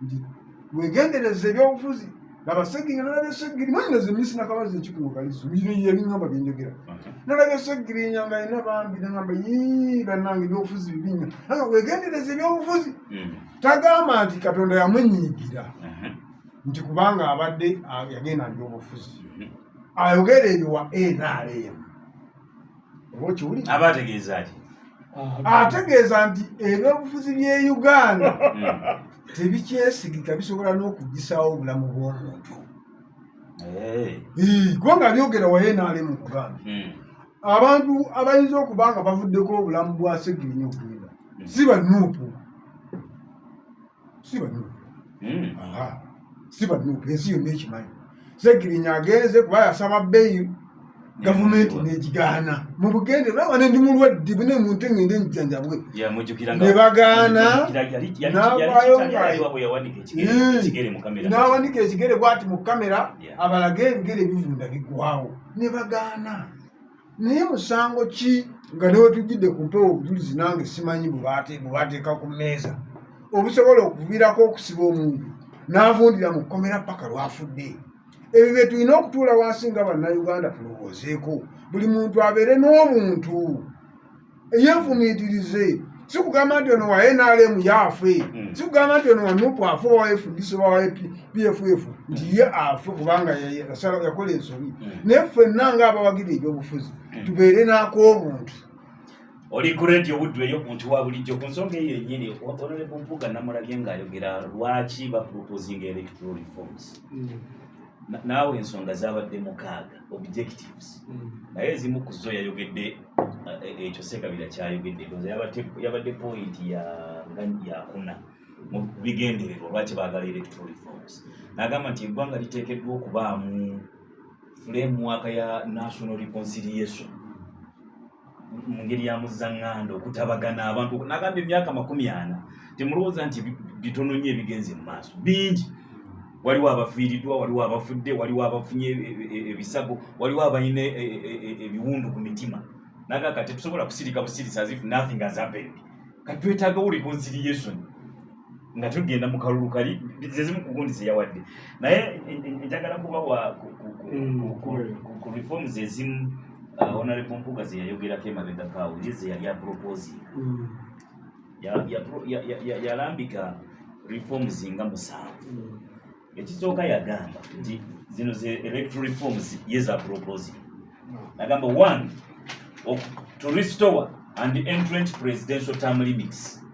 nti wegendereze ebyobufuzi nabasegiri nalabesegiri mwanyinaze misi nakabaza ekikumukalizo yebiŋamba byenjogera nalabesegiri nyanga ina bambi nagamba bannange ebyobufuzi bibinya wegendereze ebyobufuzi tagamba nti Katonda yamunyiigira nti kubanga abadde yagenda mu byobufuzi ayogera ebyo wa NRM oba okiwulira aba ategeeza ki ategeeza nti ebyobufuzi by'e Uganda tebikyesigika bisobola n'okugisawo obulamu bw'omuntu kubanga byogera wa NRM mu Uganda abantu abayinza okuba nga bavuddeko obulamu bwa Ssegirinya okugenda si banuupu ensi yonna ekimanyi Ssegirinya agenze kuba yasaba bbeeyi gavumenti negigaana mu bugende olaba ne ndi mulwadde bune muntu engende enjanjabwe ne bagaana n'awanika ekigere bwati mu kamera abalaga ebigere bivunda bigwawo ne bagaana naye musango ki nga newe tujjidde ku mpewo obujulizi nange simanyi bwebateeka ku mmeeza obusobola okuviirako okusiba omuntu n'avundira mu kkomera paka lwafudde ebyo bye tulina okutuula wansi nga bannayuganda tulowoozeeko buli muntu abeere n'obuntu eyenfumiitirize si kugamba nti ono wa NRM yaafe si kugamba nti ono wa NUP afe wa FDC wa PFF nti ye afe kubanga yakola ensobi naye ffenna ng'abawagira ebyobufuzi tubeere n'ak'obuntu oli kurenti obuddu eyo muntu wa bulijjo ku nsonga eyo yennyini Honorable Mpuuga namulabye ng'ayogera lwaki baproposinga electoral reforms naawe ensonga zabadde mukaaga objectives naye ezimu ku zo yayogedde ekyo Ssekabira kyayogedde yabadde point yakuna mu bigendererwa lwaki baagala electoral reforms n'agamba nti eggwanga liteekeddwa okubaamu framework ya national reconciliation mu ngeri ya muzaŋŋanda okutabagana abantu n'agamba emyaka 40 temulowooza nti bitono nnyo ebigenze mu maaso bingi waliwo abafiiriddwa waliwo abafudde waliwo abafunye ebisago waliwo abalina ebiwundu ku mitima naga kati tusobola kusirika busirisi as if nothing has happened kati twetaagawo reconciliation nga tugenda mu kalulu kali zezimu ku gundi zeyawadde naye njagala kubawa ku reforms ezimu Honorable Mpuuga ze yayogerako emabegakaawo ze yali aproposing yalambika reforms nga 7 ekisooka yagamba nti zino ze electoral reforms yeza proposing agamba 1 to restore and entrench presidential term limits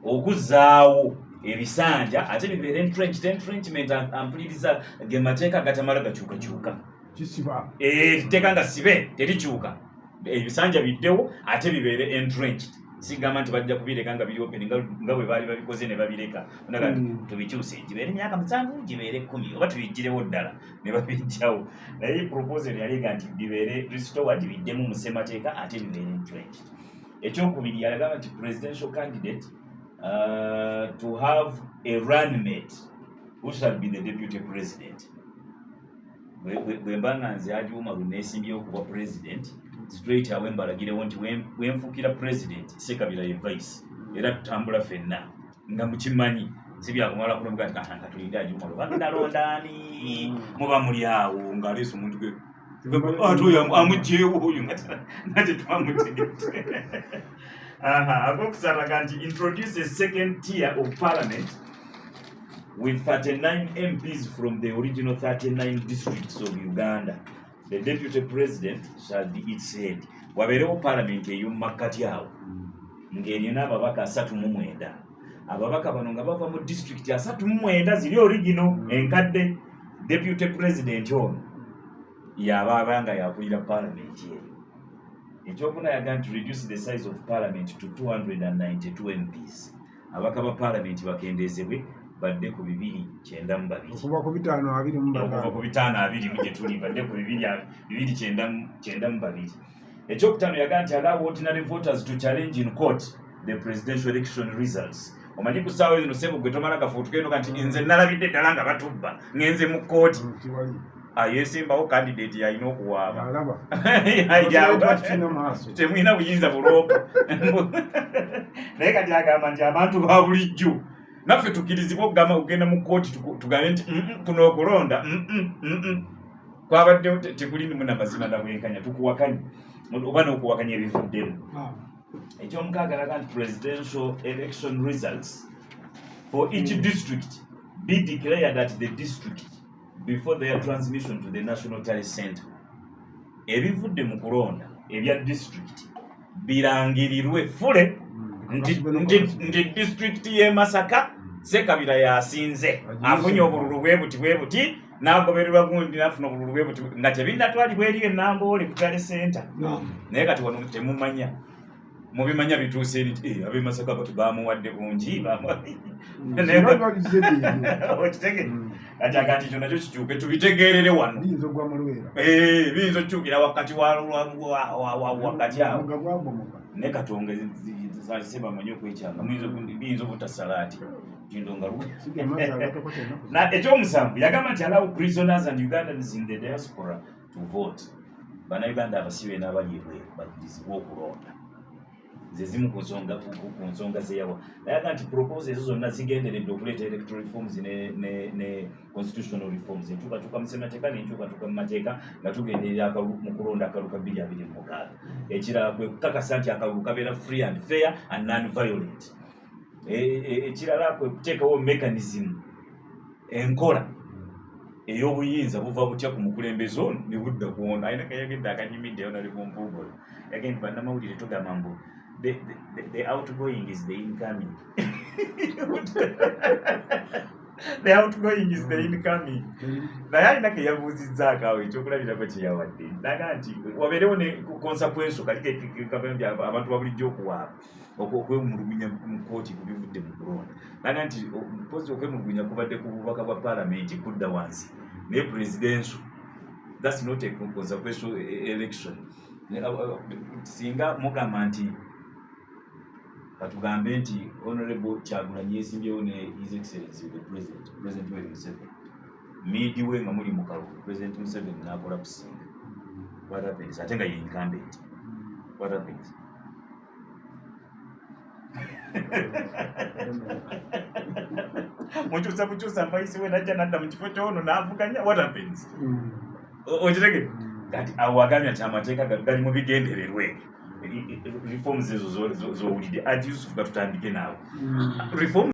okuzaawo ebisanja ate bibeere entrenchment ampuliriza ge mateeka gatamala gakyukakyuka teeka nga sibe terikyuka ebisanja biddewo ate bibeere entrenched sigamba nti bajja kubireka nga biri open nga bwe baali babikoze ne babireka naga tubikyuse gibeere emyaka 7 gibeere 10 oba tubigirewo ddala ne babijjawo naye proposal yalega nti bibeere restored biddemu mu ssemateeka ate bibeere entrenched ekyokubiri yalagamba nti presidential candidate to have a runmate who shall be the deputy president bwe mba nga nze Haji neesimbyewo okuba president straight away mbalagirewo nti wenfuukira president Ssekabira ye vice era tutambula ffenna nga mukimanyi si byakumala kunobuga nti katanga tulinde Haji bagenda londaani muba muli awo ng'aleese omuntu gwe amugjeewo oyo nate twamutegete akokusalaga nti introduce a second tier of parliament with 39 MPs from the original 39 districts of Uganda. The deputy president shall be its head. Waberewo parliament ey'omumakkati awo ng'erina ababaka 39. Ababaka bano nga bava mu district 39 ziri original enkadde. Deputy president ono yabaabanga yakulira parliament eyo. Ekyokuna yagamba to reduce the size of parliament to 292 MPs. Ababaka ba parliament bakendeezebwe badde ku 292 okuva ku 522 gye tuli badde ku 292. Ekyokutaano yagamba nti allow ordinary voters to challenge in court the presidential election results. Omanyi ku ssaawa zino Ssebo gwe tomala gafuutukeno kanti nze nalabidde ddala nga batubba ngenze mu kkooti yesimbawo candidate yalina okuwaaba temulina buyinza buloopa naye kati agamba nti abantu ba bulijjo naffe tukirizibwa okugamba kugenda mu kkooti tugambe nti kuno okulonda kwabaddewo tekulimu namazima nabwenkanya tukuwakanya oba n'okuwakanya ebivuddemu. Ekyomukaaga alaga nti presidential election results for each district be declared at the district before their transmission to the National Tally Center. Ebivudde mu kulonda ebya district birangirirwe fule nti district y'e Masaka Ssekabira yasinze afunye obululu bwe buti n'agobererwa gundi n'afuna obululu bwe buti nga tebinnatwalibwa eri Namboole ku Tally Center. Naye kati wano temumanya mubimanya bituuse nti ab'e Masaka bamuwadde bungi okitege kati akati ekyo nakyo kikyuke tubitegeerere wano biyinza okukyukira wakati wakati awo naye katonga sebamanyi okwekyanga biyinza obutasalaati ekyomusanvu yagamba nti allow prisoners and Ugandans in the diaspora to vote. Bannayuganda abasibe n'abali ebweru bakkirizibwa okulonda ze zimu ku nsonga zeyawa. Nayaga nti propose ezo zonna zigenderedde okuleeta electoral reforms ne constitutional reforms, enkyukakyuka mu ssemateeka n'enkyukakyuka mu mateeka nga tugenderera mu kulonda akalulu ka 2026. Ekirala kwe kukakasa nti akalulu kabeera free and fair and non-violent. Ekirala kwe kuteekawo mechanism enkola ey'obuyinza buva butya ku mukulembeze ono ne budda kuwona. Ayina kayagedde akanyimiddeyo nali ku mpuugo yagenda bannamawulire tugamba mbu the outgoing is the incoming. The outgoing is the incoming. Naye alina ke yabuuzizzaako awo ekyokulabirako kye yawadde naga nti wabeerewo ne consequence kalikekabambi abantu babulijjo okuwaaba okwemulugunya mu kkooti ku bivudde mu kulonda. Naga nti mpozi okwemulugunya kubadde ku bubaka bwa paalamenti kudda wansi naye presidential that's not a consequential election. Singa mugamba nti katugambe nti Honorable Kyagulanyi yeesimbyewo ne His Excellency the President Yoweri Museveni midwe nga muli mu kalulu President Museveni n'akola kusinga. What happens? Ate nga ye incumbent. What happens? Mukyusa mpayisi we najja nadda mu kifo ky'ono n'avuganya. What happens? Okirege kati awo agambye nti amateeka gali mu bigendererwe. Reforms ezo z'owulidde ati Yusuf gatutandike naawe. Reform